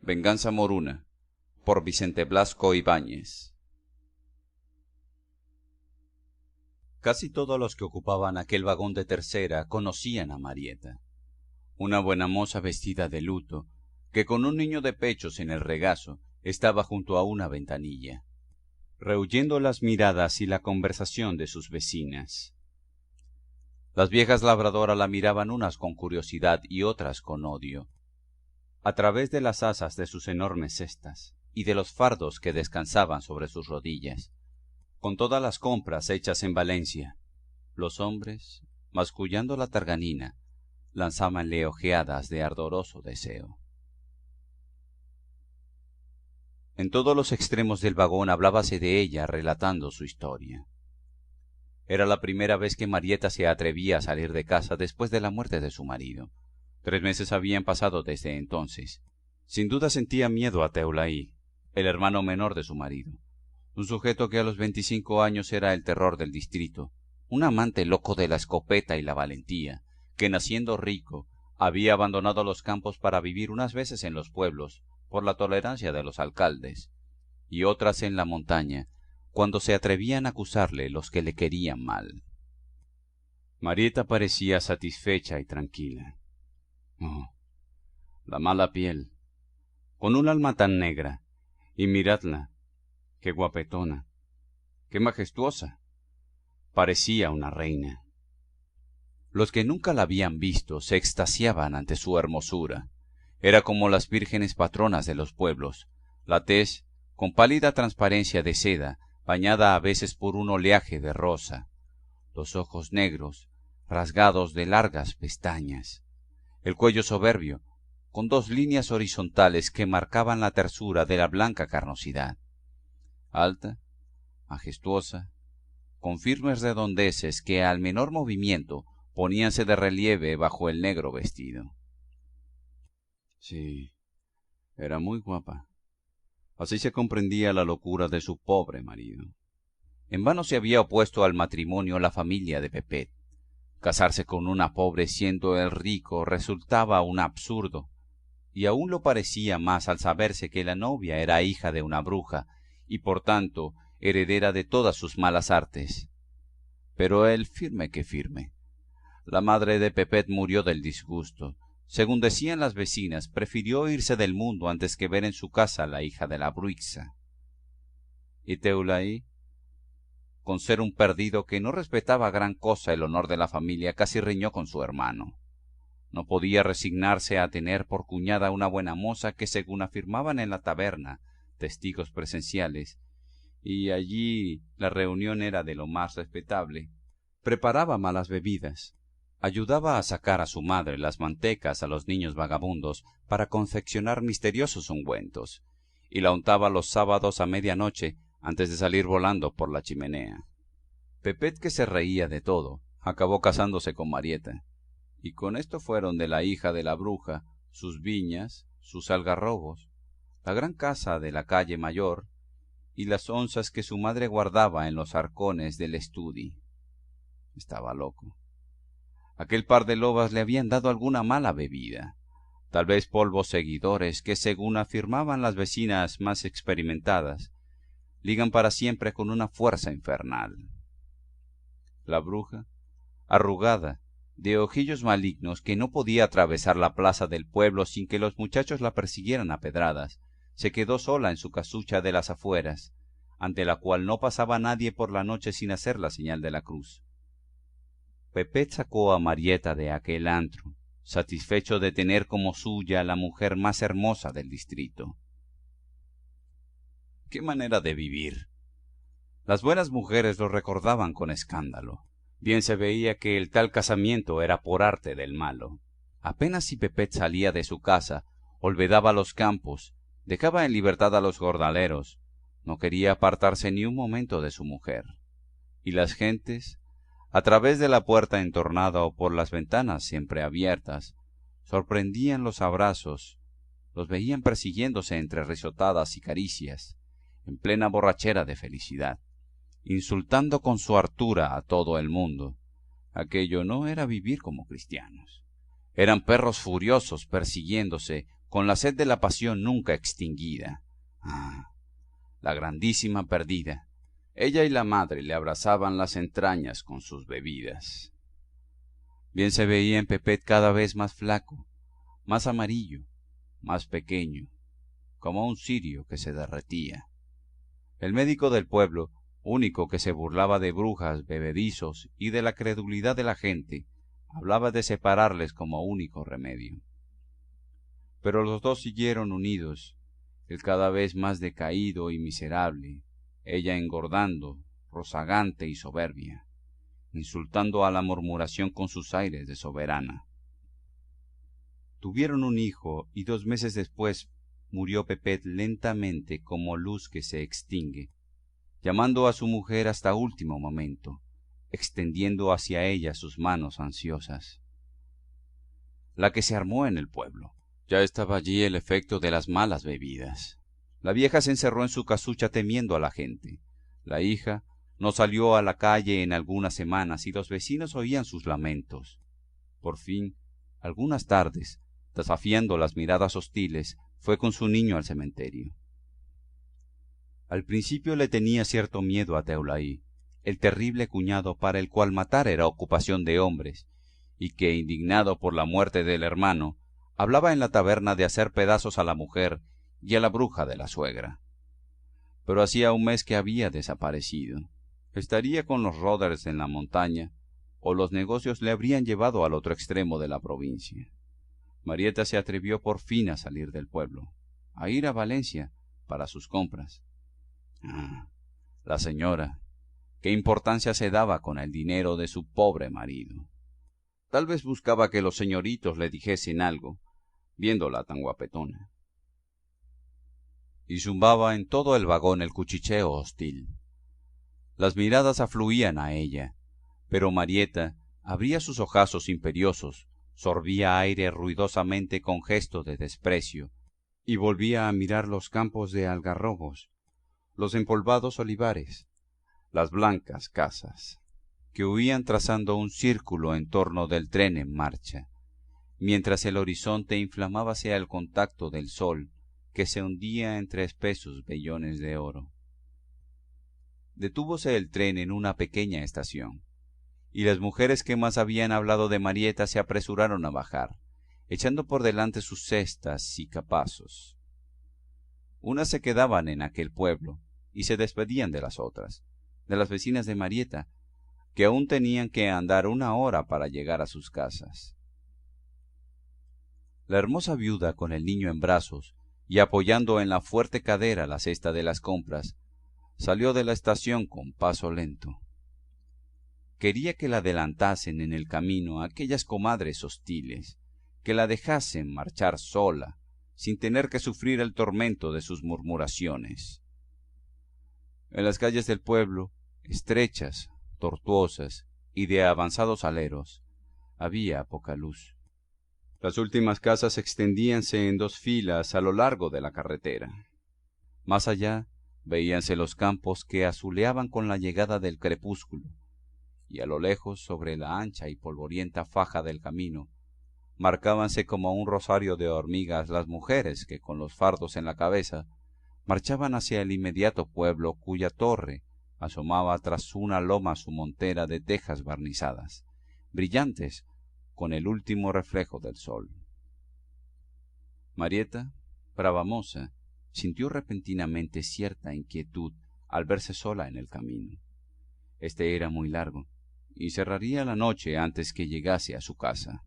Venganza Moruna, por Vicente Blasco Ibáñez. Casi todos los que ocupaban aquel vagón de tercera conocían a Marieta, una buena moza vestida de luto, que con un niño de pechos en el regazo estaba junto a una ventanilla, rehuyendo las miradas y la conversación de sus vecinas. Las viejas labradoras la miraban unas con curiosidad y otras con odio, a través de las asas de sus enormes cestas y de los fardos que descansaban sobre sus rodillas. Con todas las compras hechas en Valencia, los hombres, mascullando la targanina, lanzábanle ojeadas de ardoroso deseo. En todos los extremos del vagón hablábase de ella relatando su historia. Era la primera vez que Marieta se atrevía a salir de casa después de la muerte de su marido. 3 meses habían pasado desde entonces. Sin duda sentía miedo a Teulaí, el hermano menor de su marido, un sujeto que a los 25 años era el terror del distrito, un amante loco de la escopeta y la valentía, que naciendo rico había abandonado los campos para vivir unas veces en los pueblos por la tolerancia de los alcaldes, y otras en la montaña, cuando se atrevían a acusarle los que le querían mal. Marieta parecía satisfecha y tranquila. Oh, la mala piel, con un alma tan negra, y miradla, qué guapetona, qué majestuosa, parecía una reina. Los que nunca la habían visto se extasiaban ante su hermosura. Era como las vírgenes patronas de los pueblos, la tez con pálida transparencia de seda, bañada a veces por un oleaje de rosa, los ojos negros, rasgados de largas pestañas, el cuello soberbio, con 2 líneas horizontales que marcaban la tersura de la blanca carnosidad. Alta, majestuosa, con firmes redondeces que al menor movimiento poníanse de relieve bajo el negro vestido. Sí, era muy guapa. Así se comprendía la locura de su pobre marido. En vano se había opuesto al matrimonio la familia de Pepet. Casarse con una pobre siendo él rico resultaba un absurdo, y aún lo parecía más al saberse que la novia era hija de una bruja, y por tanto heredera de todas sus malas artes. Pero él firme que firme. La madre de Pepet murió del disgusto. Según decían las vecinas, prefirió irse del mundo antes que ver en su casa a la hija de la bruixa. Y Teulaí, con ser un perdido que no respetaba gran cosa el honor de la familia, casi riñó con su hermano. No podía resignarse a tener por cuñada una buena moza que, según afirmaban en la taberna testigos presenciales, y allí la reunión era de lo más respetable, preparaba malas bebidas, ayudaba a sacar a su madre las mantecas a los niños vagabundos para confeccionar misteriosos ungüentos, y la untaba los sábados a medianoche antes de salir volando por la chimenea. Pepet, que se reía de todo, acabó casándose con Marieta, y con esto fueron de la hija de la bruja sus viñas, sus algarrobos, la gran casa de la calle Mayor y las onzas que su madre guardaba en los arcones del estudi. Estaba loco. Aquel par de lobas le habían dado alguna mala bebida, tal vez polvos seguidores que, según afirmaban las vecinas más experimentadas, ligan para siempre con una fuerza infernal. La bruja, arrugada, de ojillos malignos, que no podía atravesar la plaza del pueblo sin que los muchachos la persiguieran a pedradas, se quedó sola en su casucha de las afueras, ante la cual no pasaba nadie por la noche sin hacer la señal de la cruz. Pepet sacó a Marieta de aquel antro, satisfecho de tener como suya a la mujer más hermosa del distrito. ¡Qué manera de vivir! Las buenas mujeres lo recordaban con escándalo. Bien se veía que el tal casamiento era por arte del malo. Apenas si Pepet salía de su casa, olvidaba los campos, dejaba en libertad a los jornaleros, no quería apartarse ni un momento de su mujer. Y las gentes, a través de la puerta entornada o por las ventanas siempre abiertas, sorprendían los abrazos, los veían persiguiéndose entre risotadas y caricias, en plena borrachera de felicidad, insultando con su hartura a todo el mundo. Aquello no era vivir como cristianos. Eran perros furiosos persiguiéndose con la sed de la pasión nunca extinguida. Ah, la grandísima perdida. Ella y la madre le abrazaban las entrañas con sus bebidas. Bien se veía en Pepet cada vez más flaco, más amarillo, más pequeño, como un cirio que se derretía. El médico del pueblo, único que se burlaba de brujas, bebedizos y de la credulidad de la gente, hablaba de separarles como único remedio. Pero los dos siguieron unidos, él cada vez más decaído y miserable, ella engordando, rozagante y soberbia, insultando a la murmuración con sus aires de soberana. Tuvieron un hijo y 2 meses después murió Pepet lentamente como luz que se extingue, llamando a su mujer hasta último momento, extendiendo hacia ella sus manos ansiosas. La que se armó en el pueblo. Ya estaba allí el efecto de las malas bebidas. La vieja se encerró en su casucha temiendo a la gente. La hija no salió a la calle en algunas semanas y los vecinos oían sus lamentos. Por fin, algunas tardes, desafiando las miradas hostiles, fue con su niño al cementerio. Al principio le tenía cierto miedo a Teulaí, el terrible cuñado para el cual matar era ocupación de hombres, y que, indignado por la muerte del hermano, hablaba en la taberna de hacer pedazos a la mujer y a la bruja de la suegra. Pero hacía un mes que había desaparecido. Estaría con los Roders en la montaña, o los negocios le habrían llevado al otro extremo de la provincia. Marieta se atrevió por fin a salir del pueblo, a ir a Valencia para sus compras. Ah, la señora, qué importancia se daba con el dinero de su pobre marido. Tal vez buscaba que los señoritos le dijesen algo, viéndola tan guapetona. Y zumbaba en todo el vagón el cuchicheo hostil. Las miradas afluían a ella, pero Marieta abría sus ojazos imperiosos, sorbía aire ruidosamente con gesto de desprecio, y volvía a mirar los campos de algarrobos, los empolvados olivares, las blancas casas, que huían trazando un círculo en torno del tren en marcha, mientras el horizonte inflamábase al contacto del sol que se hundía entre espesos vellones de oro. Detúvose el tren en una pequeña estación, y las mujeres que más habían hablado de Marieta se apresuraron a bajar, echando por delante sus cestas y capazos. Unas se quedaban en aquel pueblo y se despedían de las otras, de las vecinas de Marieta, que aún tenían que andar 1 hora para llegar a sus casas. La hermosa viuda, con el niño en brazos y apoyando en la fuerte cadera la cesta de las compras, salió de la estación con paso lento. Quería que la adelantasen en el camino aquellas comadres hostiles, que la dejasen marchar sola, sin tener que sufrir el tormento de sus murmuraciones. En las calles del pueblo, estrechas, tortuosas y de avanzados aleros, había poca luz. Las últimas casas extendíanse en 2 filas a lo largo de la carretera. Más allá veíanse los campos que azuleaban con la llegada del crepúsculo, y a lo lejos, sobre la ancha y polvorienta faja del camino, marcábanse como un rosario de hormigas las mujeres que, con los fardos en la cabeza, marchaban hacia el inmediato pueblo cuya torre asomaba tras una loma su montera de tejas barnizadas, brillantes con el último reflejo del sol. Marieta, brava moza, sintió repentinamente cierta inquietud al verse sola en el camino. Este era muy largo, y cerraría la noche antes que llegase a su casa.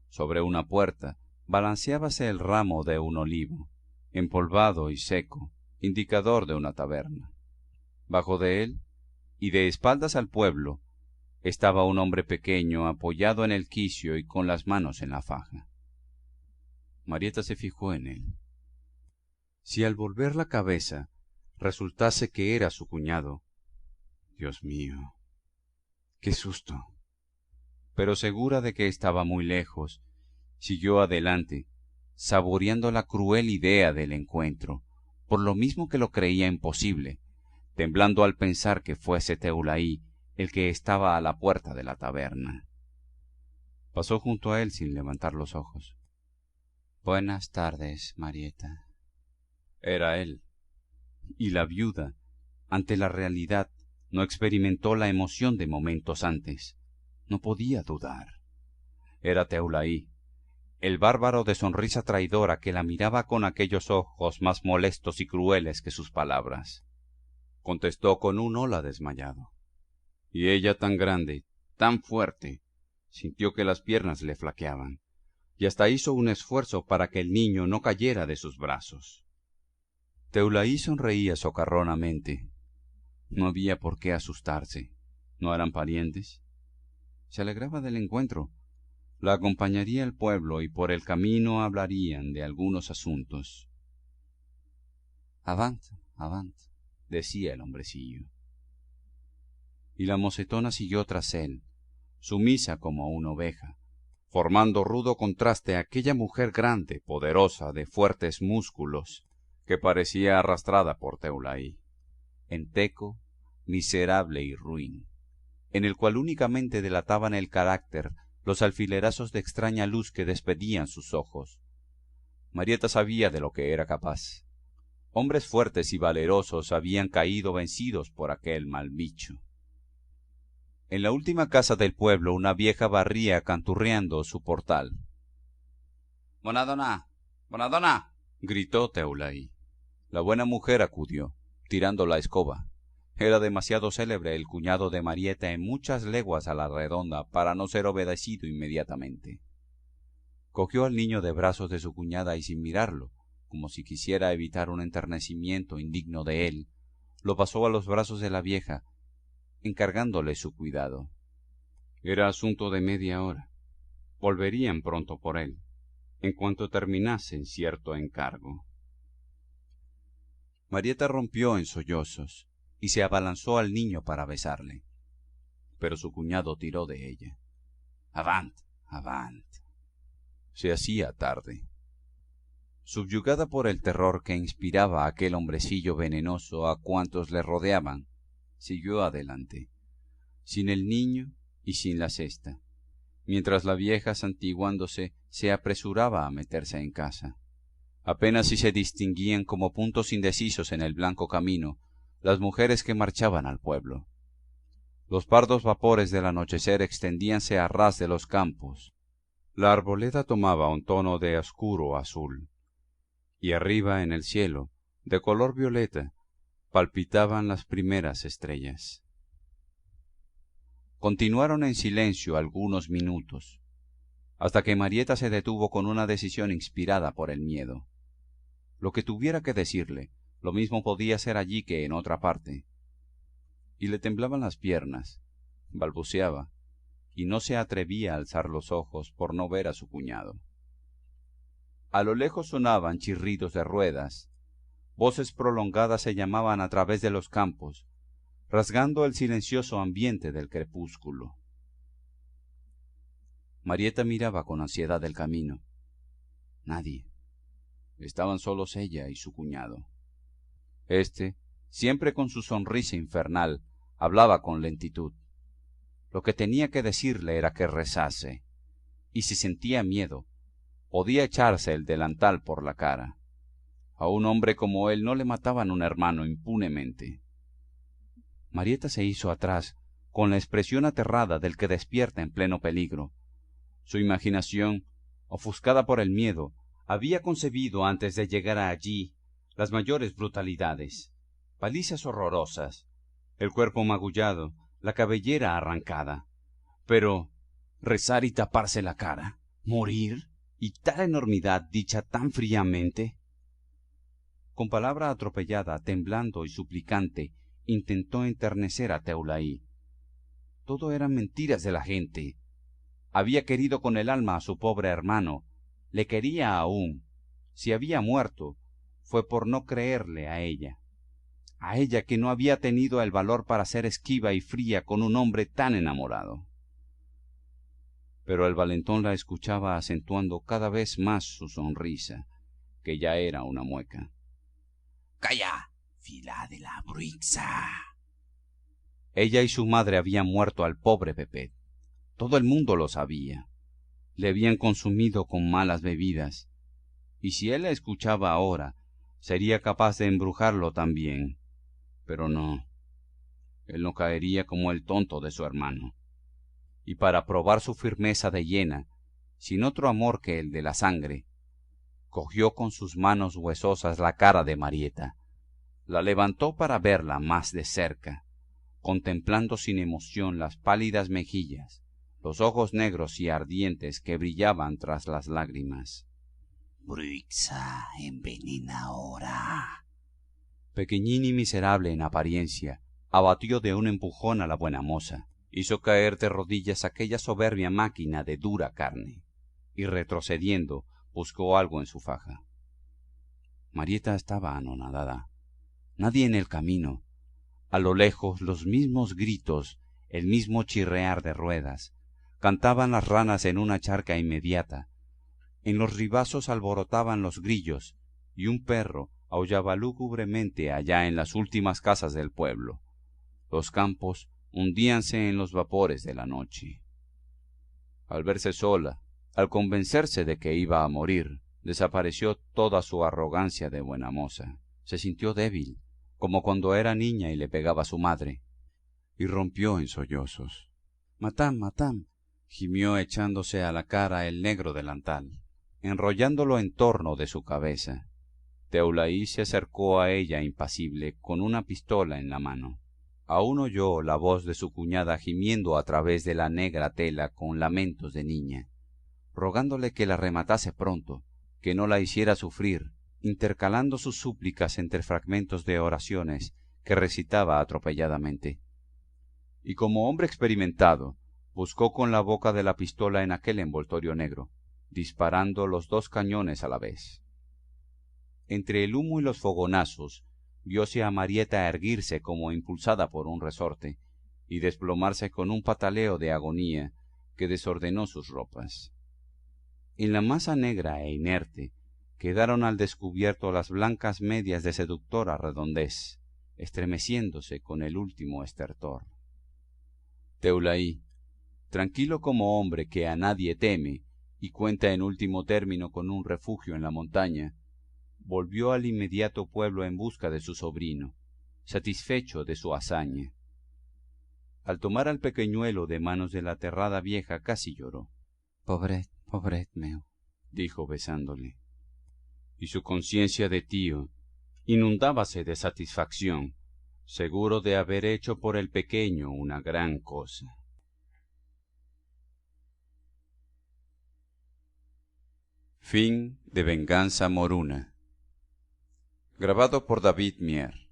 Sobre una puerta balanceábase el ramo de un olivo, empolvado y seco, indicador de una taberna. Bajo de él, y de espaldas al pueblo, estaba un hombre pequeño apoyado en el quicio y con las manos en la faja. Marieta se fijó en él. Si al volver la cabeza resultase que era su cuñado, Dios mío, qué susto. Pero segura de que estaba muy lejos, siguió adelante, saboreando la cruel idea del encuentro, por lo mismo que lo creía imposible, temblando al pensar que fuese Teulaí el que estaba a la puerta de la taberna. Pasó junto a él sin levantar los ojos. Buenas tardes, Marieta. Era él. Y la viuda, ante la realidad, no experimentó la emoción de momentos antes. No podía dudar. Era Teulaí, el bárbaro de sonrisa traidora que la miraba con aquellos ojos más molestos y crueles que sus palabras. Contestó con un hola desmayado. Y ella, tan grande, tan fuerte, sintió que las piernas le flaqueaban, y hasta hizo un esfuerzo para que el niño no cayera de sus brazos. Teulaí sonreía socarronamente. No había por qué asustarse. ¿No eran parientes? Se alegraba del encuentro. La acompañaría al pueblo y por el camino hablarían de algunos asuntos. Avant, avant, decía el hombrecillo. Y la mocetona siguió tras él, sumisa como una oveja, formando rudo contraste a aquella mujer grande, poderosa, de fuertes músculos, que parecía arrastrada por Teulaí, enteco, miserable y ruin, en el cual únicamente delataban el carácter los alfilerazos de extraña luz que despedían sus ojos. Marieta sabía de lo que era capaz. Hombres fuertes y valerosos habían caído vencidos por aquel mal bicho. En la última casa del pueblo una vieja barría canturreando su portal. —¡Bonadona! ¡Bonadona! —gritó Teulaí. La buena mujer acudió, tirando la escoba. Era demasiado célebre el cuñado de Marieta en muchas leguas a la redonda para no ser obedecido inmediatamente. Cogió al niño de brazos de su cuñada y sin mirarlo, como si quisiera evitar un enternecimiento indigno de él, lo pasó a los brazos de la vieja, encargándole su cuidado. Era asunto de media hora. Volverían pronto por él, en cuanto terminasen cierto encargo. Marieta rompió en sollozos y se abalanzó al niño para besarle, pero su cuñado tiró de ella. —¡Avant, avant! Se hacía tarde. Subyugada por el terror que inspiraba aquel hombrecillo venenoso a cuantos le rodeaban, siguió adelante, sin el niño y sin la cesta, mientras la vieja, santiguándose, se apresuraba a meterse en casa. Apenas si se distinguían como puntos indecisos en el blanco camino las mujeres que marchaban al pueblo. Los pardos vapores del anochecer extendíanse a ras de los campos. La arboleda tomaba un tono de oscuro azul, y arriba en el cielo, de color violeta, palpitaban las primeras estrellas. Continuaron en silencio algunos minutos, hasta que Marieta se detuvo con una decisión inspirada por el miedo. Lo que tuviera que decirle, lo mismo podía ser allí que en otra parte. Y le temblaban las piernas, balbuceaba, y no se atrevía a alzar los ojos por no ver a su cuñado. A lo lejos sonaban chirridos de ruedas, voces prolongadas se llamaban a través de los campos, rasgando el silencioso ambiente del crepúsculo. Marieta miraba con ansiedad el camino. Nadie. Estaban solos ella y su cuñado. Este, siempre con su sonrisa infernal, hablaba con lentitud. Lo que tenía que decirle era que rezase, y si sentía miedo, podía echarse el delantal por la cara. A un hombre como él no le mataban un hermano impunemente. Marieta se hizo atrás, con la expresión aterrada del que despierta en pleno peligro. Su imaginación, ofuscada por el miedo, había concebido antes de llegar allí las mayores brutalidades, palizas horrorosas, el cuerpo magullado, la cabellera arrancada. Pero rezar y taparse la cara, morir, y tal enormidad dicha tan fríamente. Con palabra atropellada, temblando y suplicante, intentó enternecer a Teulaí. Todo eran mentiras de la gente. Había querido con el alma a su pobre hermano, le quería aún. Si había muerto, fue por no creerle a ella que no había tenido el valor para ser esquiva y fría con un hombre tan enamorado. Pero el valentón la escuchaba acentuando cada vez más su sonrisa, que ya era una mueca. —¡Calla, fila de la bruixa! Ella y su madre habían muerto al pobre Pepet. Todo el mundo lo sabía. Le habían consumido con malas bebidas. y si él la escuchaba ahora, sería capaz de embrujarlo también. Pero no, él no caería como el tonto de su hermano. Y para probar su firmeza de hiena, sin otro amor que el de la sangre, cogió con sus manos huesosas la cara de Marieta, la levantó para verla más de cerca, contemplando sin emoción las pálidas mejillas, los ojos negros y ardientes que brillaban tras las lágrimas. Bruixa envenena ahora. Pequeñín y miserable en apariencia, abatió de un empujón a la buena moza, hizo caer de rodillas aquella soberbia máquina de dura carne, y retrocediendo buscó algo en su faja. Marieta estaba anonadada. Nadie en el camino. A lo lejos los mismos gritos, el mismo chirrear de ruedas. Cantaban las ranas en una charca inmediata. En los ribazos alborotaban los grillos, y un perro aullaba lúgubremente allá en las últimas casas del pueblo. Los campos hundíanse en los vapores de la noche. Al verse sola, al convencerse de que iba a morir, desapareció toda su arrogancia de buena moza. Se sintió débil, como cuando era niña y le pegaba a su madre, y rompió en sollozos. «Matam, matam», gimió echándose a la cara el negro delantal, enrollándolo en torno de su cabeza. Teulaí se acercó a ella impasible, con una pistola en la mano. Aún oyó la voz de su cuñada gimiendo a través de la negra tela con lamentos de niña, rogándole que la rematase pronto, que no la hiciera sufrir, intercalando sus súplicas entre fragmentos de oraciones que recitaba atropelladamente. Y como hombre experimentado, buscó con la boca de la pistola en aquel envoltorio negro, disparando los dos cañones a la vez. Entre el humo y los fogonazos, vióse a Marieta erguirse como impulsada por un resorte, y desplomarse con un pataleo de agonía que desordenó sus ropas. En la masa negra e inerte quedaron al descubierto las blancas medias de seductora redondez, estremeciéndose con el último estertor. Teulaí, tranquilo como hombre que a nadie teme y cuenta en último término con un refugio en la montaña, volvió al inmediato pueblo en busca de su sobrino, satisfecho de su hazaña. Al tomar al pequeñuelo de manos de la aterrada vieja casi lloró. «Pobret meu», dijo besándole. Y su conciencia de tío inundábase de satisfacción, seguro de haber hecho por el pequeño una gran cosa. Fin de Venganza Moruna. Grabado por David Mier.